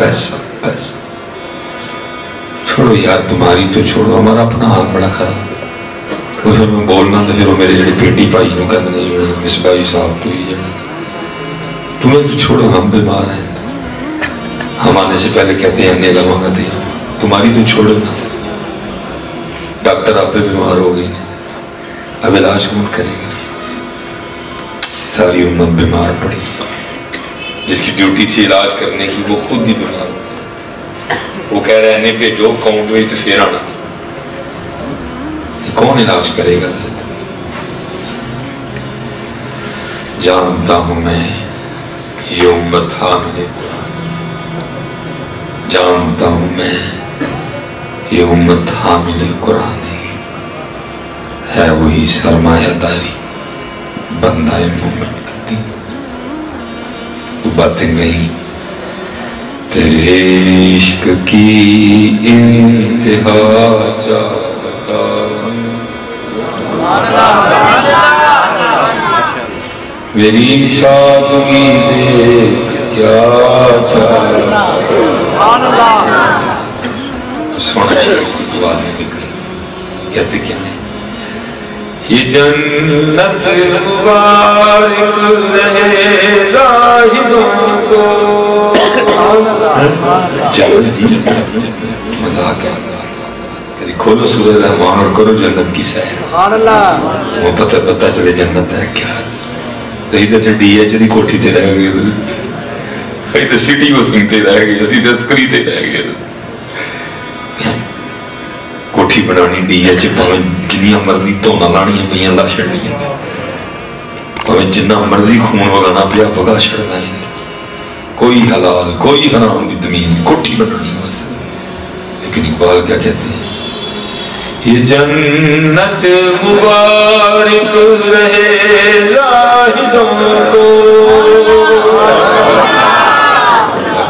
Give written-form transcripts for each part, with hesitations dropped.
پیسہ پیسہ چھوڑو یار، تمہاری تو چھوڑو، ہمارا اپنا حال بڑا خراب. اور پھر میں بولنا تو پھر وہ میرے جڑے پیٹی بھائی نو کہتے ہیں مصباحی صاحب تو ہی جڑا تمہیں تو چھوڑو، ہم بیمار ہیں. ہم آنے سے پہلے کہتے ہیں نیلا مانگا دیا، تمہاری تو چھوڑو نا. ڈاکٹر آپ پہ بیمار ہو گئی، اب علاج کون کرے گا؟ ساری امت بیمار پڑی، جس کی ڈیوٹی تھی علاج کرنے کی وہ خود ہی بیمار ہو. وہ کہہ رہے ہیں کہ جو کاؤنٹ ہوئی تو پھر آنا، کون علاج کرے گا؟ جانتا ہوں میں یہ امت حامل قرآن، جانتا ہوں میں یہ امت حامل قرآن ہے وہی سرمایہ داری بندہ مومن کا دین. وہ باتیں گئیں تیرے عشق کی انتہا چاہتا ہوں، میری سادگی دیکھ کیا چاہتا ہوں. سونا شریف بعد میں نکل کہتے کیا ہیں؟ یہ جنت مبارک رہے زاہدوں کو. جنت مذاق ہے. کبھی کھولو سورہ رحمان اور کرو جنت کی سیر، وہ پتہ چلے جنت ہے کیا. کہیں تو ڈی ایچ دی کوٹھی تے رہ گئے، کہیں تو سٹی وسنگ تے رہ گئے، کہیں تو سکری تے رہ گئے. کوٹھی بنانی ڈی ایچ پاویں جنیاں مرضی تونا لانیاں پیاں لا چھڑنیاں، پاویں جنہ مرضی خون وگانا پیا بگا چھڑنا ہے. کوئی حلال کوئی حرام دی تمیز، کوٹھی بنانی بس. لیکن اقبال کیا کہتے ہیں؟ یہ جنت مبارک رہے زاہدوں کو.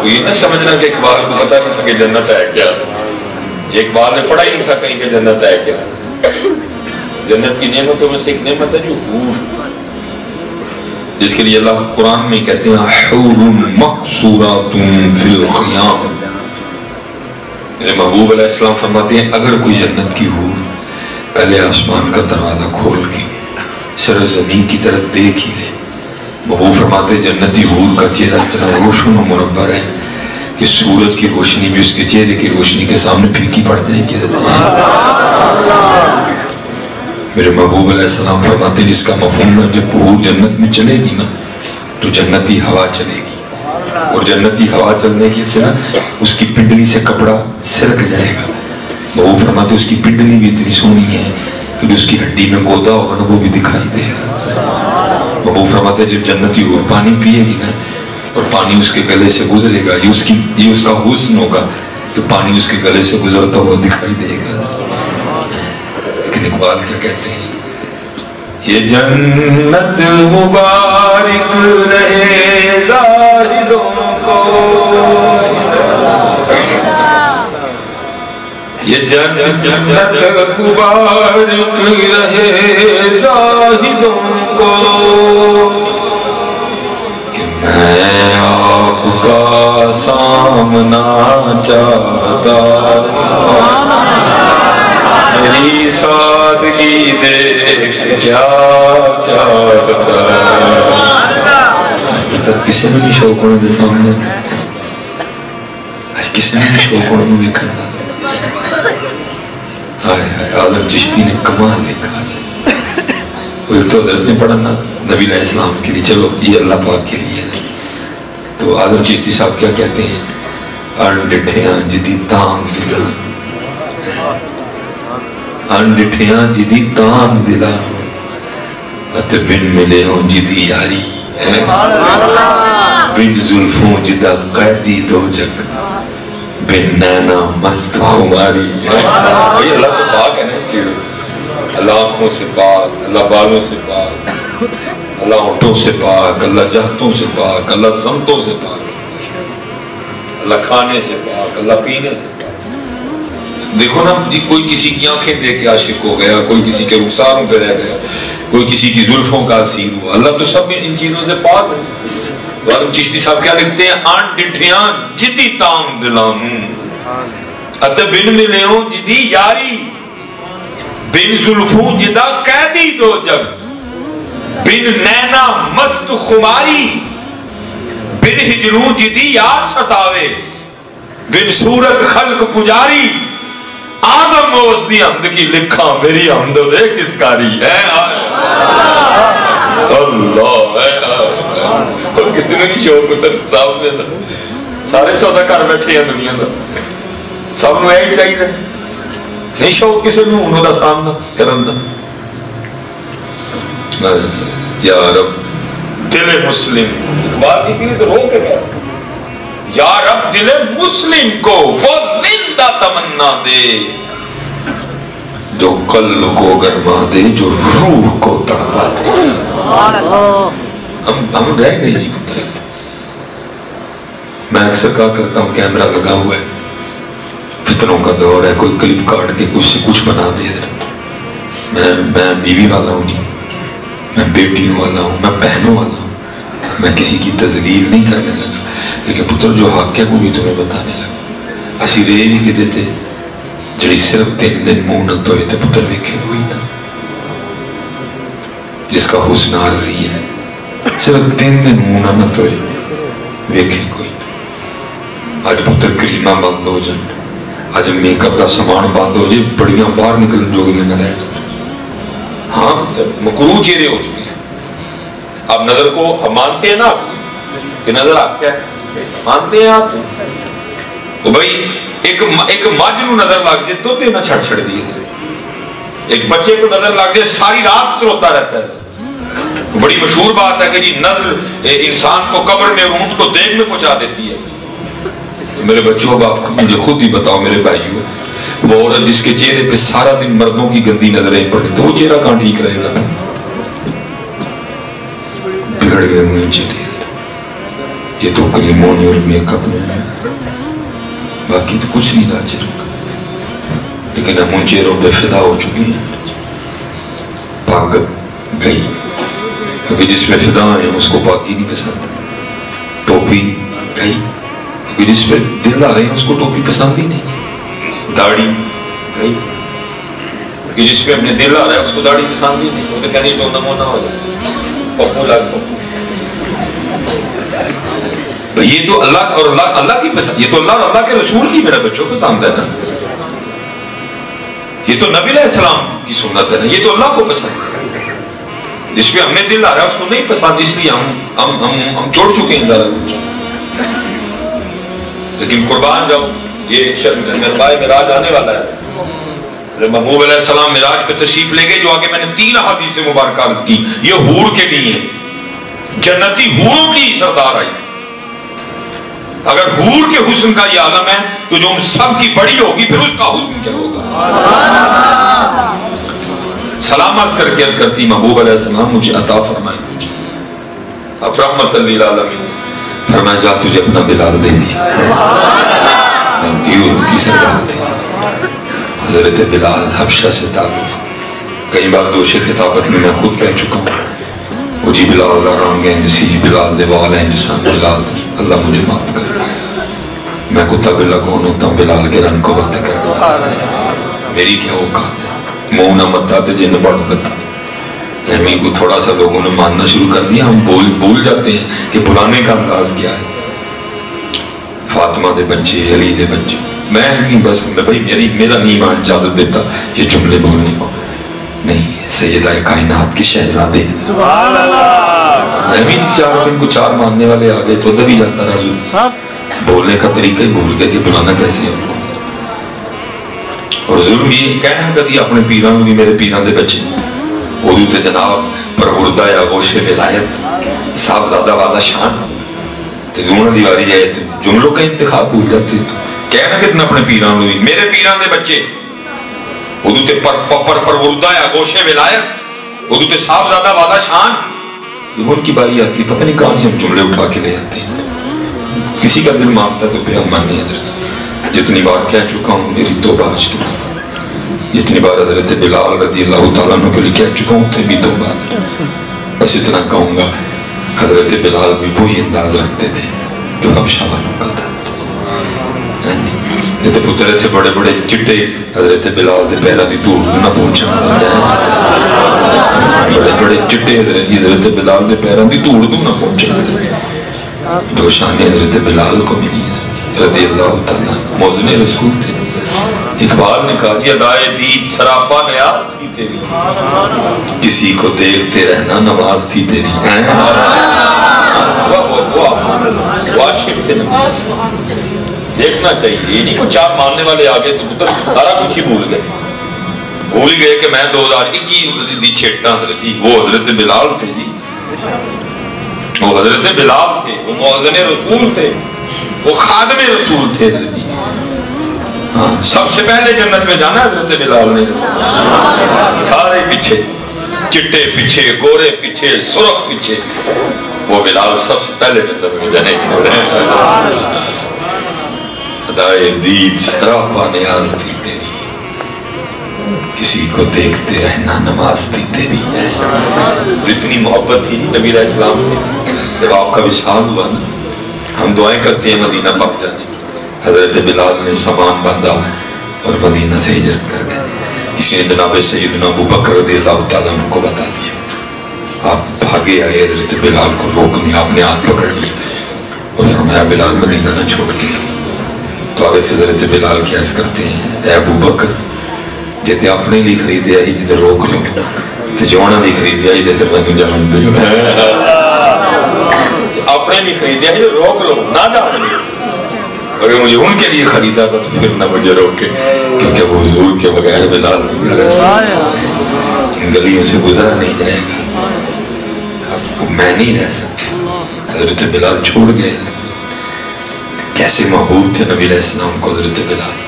یہ نہ سمجھنا کہ اقبال کو پتہ نہیں تھا کہ جنت ہے کیا. اقبال نے پڑھا ہی نہیں تھا کہیں کہ جنت ہے کیا. جنت کی نعمتوں میں سے ایک نعمت ہے جو حور، جس کے لیے اللہ قرآن میں کہتے ہیں حور مقصورات فی الخیام. میرے محبوب علیہ السلام فرماتے ہیں اگر کوئی جنت کی حور پہلے آسمان کا دروازہ کھول کے سر زمین کی طرف دیکھ ہی لے. محبوب فرماتے ہیں جنتی حور کا چہرہ اتنا روشن و منور ہے کہ سورج کی روشنی بھی اس کے چہرے کی روشنی کے سامنے پھیکی پڑتے ہیں. میرے محبوب علیہ السلام فرماتے ہیں اس کا مفہوم ہے جب حور جنت میں چلے گی نا تو جنتی ہوا چلے گی، اور جنتی ہوا چلنے کے سے نا اس کی پنڈلی سے کپڑا سرک جائے گا. محبوب فرماتے اس کی پنڈلی بھی اتنی سونی ہے کہ اس کی ہڈی میں گودا ہوگا نا وہ بھی دکھائی دے گا. محبوب فرماتے جب جنتی حور پانی پیے گی نا اور پانی اس کے گلے سے گزرے گا، یہ اس کا حسن ہوگا کہ پانی اس کے گلے سے گزرتا ہوا دکھائی دے گا. لیکن اقبال کیا کہتے ہیں؟ یہ جنت مبارک رہے زاہدوں کو، یہ جنت مبارک رہے زاہدوں کو کہ میں آپ کا سامنا چاہتا میری سادگی دیکھ کیا چاہتا. تک کسی نے بھی شوق ہونے دے سامنے کسی نے بھی شوق ہونے میں کرنا. عالم چشتی نے کمال لکھا ہے. وہ تو حضرت نے پڑھا نا نبی علیہ السلام کے لیے، چلو یہ اللہ پاک کے لیے ہے. تو عالم چشتی صاحب کیا کہتے ہیں؟ انڈٹھیاں جدی تام دلان، انڈٹھیاں جدی تام دلان ات بن ملے ہوں جدی یاری بن زلفوں جدہ قیدی دو جگ بن نینا مست خماری. یہ اللہ تو پاک ہے نا، اللہ آنکھوں سے پاک، اللہ بالوں سے پاک، اللہ ہونٹوں سے پاک، اللہ جہتوں سے پاک، اللہ سمتوں سے پاک، اللہ کھانے سے پاک، اللہ پینے سے پاک. دیکھو نا کوئی کسی کی آنکھیں دیکھ کے عاشق ہو گیا، کوئی کسی کے رخساروں پہ رہ گیا، کوئی کسی کی زلفوں کا اسیر ہوا. اللہ تو سب ان چیزوں سے پاک ہے. چشتی صاحب کیا لکھتے ہیں؟ آن ڈٹھیاں جتی تام دلانوں اتے بن ملیوں جدی یاری بن زلفوں جدا قیدی دو جگ بن نینا مست خماری بن ہجروں جدی یاد ستاوے بن صورت خلق پجاری آدم اس دی حمد کی لکھا میری حمد دے کس کاری ہے اللہ ہے اور کسی نے نہیں شوق اتر صاحب میں سارے سودا کر بیٹھے ہیں دنیا دا سب نو یہی چاہیے نہیں شوق کسی نو انہوں دا سامنا کرن دا یا رب دل مسلم بات اس لیے تو رو کے گیا یا رب دل مسلم کو وہ زندہ تمنا دے جو قلب کو گرما دے جو روح کو تڑپا دے ہم رہ گئی جی پتر میں اکثر کہا کرتا ہوں کیمرہ لگا ہوا ہے فتنوں کا دور ہے کوئی کلپ کاٹ کے کچھ سے کچھ بنا دے میں بیوی والا ہوں جی میں بیٹیوں والا ہوں میں بہنوں والا ہوں میں کسی کی تذلیل نہیں کرنے لگا لیکن پتر جو حق ہے وہ بھی تمہیں بتانے لگا اسی رہے نہیں کہ دیتے جڑی صرف 3 دن منہ نہ دھوئے تو پتر ویکھے کوئی نہ جس کا حسن عارضی ہے صرف 3 دن منہ نہ دھوئے ویکھے کوئی نہ آج پتر کریمہ بند ہو جائیں آج میک اپ دا سامان بند ہو جائے بڑیاں باہر نکلن جو گئے نہ رہے ہاں مکروہ چہرے ہو چکے ہیں آپ نظر کو ہم مانتے ہیں نا آپ کہ نظر آپ کیا ہے مانتے ہیں آپ تو بھائی ایک مجھ نو نظر لگ جائے تو دینا چھڑ چھڑ دیئے ایک بچے کو نظر لگ جائے ساری رات چروتا رہتا ہے بڑی مشہور بات ہے کہ جی نظر انسان کو قبر میں اونٹ کو دیکھ میں پہنچا دیتی ہے میرے بچوں اب آپ مجھے خود ہی بتاؤ میرے بھائیوں وہ عورت جس کے چہرے پہ سارا دن مردوں کی گندی نظریں پڑے تو وہ چہرہ کہاں ٹھیک رہے گا بگڑ گئے ہوئے چہرے یہ تو کریموں نے اور میک اپ نے باقی تو کچھ نہیں لا چہروں لیکن ہم ان چہروں پہ فدا ہو چکے ہیں پاکت گئی کیونکہ جس میں فدا ہیں اس کو پاکی نہیں پسند ٹوپی گئی کیونکہ جس پہ دل آ رہے ہیں اس کو ٹوپی پسند ہی نہیں داڑھی گئی کیونکہ جس پہ اپنے دل آ رہا ہے اس کو داڑھی پسند ہی نہیں وہ تو کہنی ٹونا مونا ہو جائے پپو لگ پپو یہ تو اللہ اور اللہ کی پسند یہ تو اللہ اور اللہ کے رسول کی میرا بچوں پسند ہے نا یہ تو نبی علیہ السلام کی سنت ہے نا یہ تو اللہ کو پسند ہے جس پہ ہمیں دل آ رہا ہے اس کو نہیں پسند اس لیے ہم چھوڑ چکے ہیں ذرا کچھ لیکن قربان جاؤ یہ میرے معراج آنے والا ہے محبوب علیہ السلام معراج پہ تشریف لے گئے جو آگے میں نے 3 حدیث مبارکہ عرض کی یہ حور کے لیے جنتی حوروں کی سردار آئی اگر حور کے حسن کا یہ عالم ہے تو جو ان سب کی بڑی ہوگی پھر اس کا حسن کیا ہوگا سلام عرض کر کے عرض کرتی محبوب علیہ السلام مجھے عطا فرمائیں اب رحمت للعالمین فرمایا جا تجھے اپنا بلال دے دیا دیور کی سردار تھی حضرت بلال حبشہ سے تعلق کئی بار دوش خطابت میں خود کہہ چکا ہوں وہ جی بلال دا رانگیں نسی بلال دے والیں نسان بلال اللہ مجھے معاف کر میں کتا بلا کون ہوتا ہوں بلال کے رنگ کو باتیں کرنا میری کیا اوقات ہے مونہ متا تے جن بڑھ گتا اہمی کو تھوڑا سا لوگوں نے ماننا شروع کر دیا ہم بھول جاتے ہیں کہ بلانے کا انداز کیا ہے فاطمہ دے بچے علی دے بچے میں نہیں بس بھائی میرا نہیں ایمان اجازت دیتا یہ جملے بولنے کو نہیں سیدہ کائنات کی شہزادے سبحان اللہ امین 4 دن کو 4 ماننے والے آگئے تو دبی جاتا رہا بولنے کا طریقہ ہی بھول گیا کہ بلانا کیسے ہے اور ظلم یہ کہنا کدی اپنے پیران بھی میرے پیران دے بچے اردو تے جناب پروردہ یا غوش ولایت صاحبزادہ والا شان تے دونہ دیواری جائے جملوں کا انتخاب بھول جاتے تو کہنا کتنا اپنے پیران بھی میرے پیران دے بچے اردو تے پروردہ یا غوش ولایت اردو تے صاحبزادہ والا شان جب ان کی باری آتی پتہ نہیں کہاں سے ہم جملے اٹھا کے لے آتے ہیں کسی کا دل مانگتا تو پھر ہم ماننے ادھر جتنی بار کہہ چکا ہوں میری توبہ آج کی جتنی بار حضرت بلال رضی اللہ تعالیٰ عنہ کے لیے کہہ چکا ہوں اتنے بھی توبہ بس اتنا کہوں گا حضرت بلال بھی وہی انداز رکھتے تھے جو حبشہ والوں کا تھا. یہ تو پترے تھے بڑے بڑے چٹے حضرت بلال دے پیرا دی دور نہ پہنچنا بڑے بڑے چٹے حضرت بلال دے پیرا دی دور نہ پہنچنا. جو شان حضرت بلال کو ملی ہے رضی اللہ تعالیٰ موزن رسول تھے. اقبال نے کہا کہ ادائے دید سراپا نیاز تھی تیری, کسی کو دیکھتے رہنا نماز تھی تیری. عاشق تھے نبی, دیکھنا چاہیے. یہ نہیں کچھ چار ماننے والے آگے تو پتر سارا کچھ ہی بھول گئے کہ میں 2021 دی چھیٹا حضرت جی وہ حضرت بلال تھے جی, وہ حضرت بلال تھے, وہ مؤذن رسول تھے, وہ خادم رسول تھے حضرت جی. سب سے پہلے جنت میں جانا حضرت بلال نے. سارے پیچھے, چٹے پیچھے, گورے پیچھے, سرخ پیچھے, وہ بلال سب سے پہلے جنت میں جانے کی. ادائے دید سراپا نیاز تھی تیری, کسی کو دیکھتے رہنا نماز تھی تیری. اتنی محبت تھی نبی علیہ السلام سے. جب آپ کا وصال ہوا نا, ہم دعائیں کرتے ہیں مدینہ پاک جانے. حضرت بلال نے سامان باندھا اور مدینہ سے ہجرت کر گئے. اسی نے جناب سیدنا ابو بکر رضی اللہ تعالیٰ عنہ کو بتا دیا. آپ بھاگے آئے, حضرت بلال کو روک لیا, آپ نے ہاتھ پکڑ لیا اور فرمایا بلال مدینہ نہ چھوڑ دیا. تو آگے سے حضرت بلال کی عرض کرتے ہیں اے ابو بکر جیتے اپنے لیے خریدے آئی جیتے روک لو, تو جونا نہیں خریدے آئی جیتے میں نے جان دے. اپنے لیے خریدے آئی روک لو نہ جان دے. اگر مجھے ان کے لیے خریدا تھا تو پھر نہ مجھے روکے, کیونکہ وہ حضور کے بغیر بلال نہیں رہ سکتا, ان گلیوں سے گزرا نہیں جائے گا, اب میں نہیں رہ سکتا. حضرت بلال چھوڑ گئے. کیسے محبوب تھے نبی علیہ السلام کو حضرت بلال,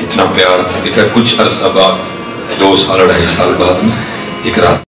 اتنا پیار تھا. لکھا کچھ عرصہ بعد 2 سال 2.5 سال بعد میں ایک رات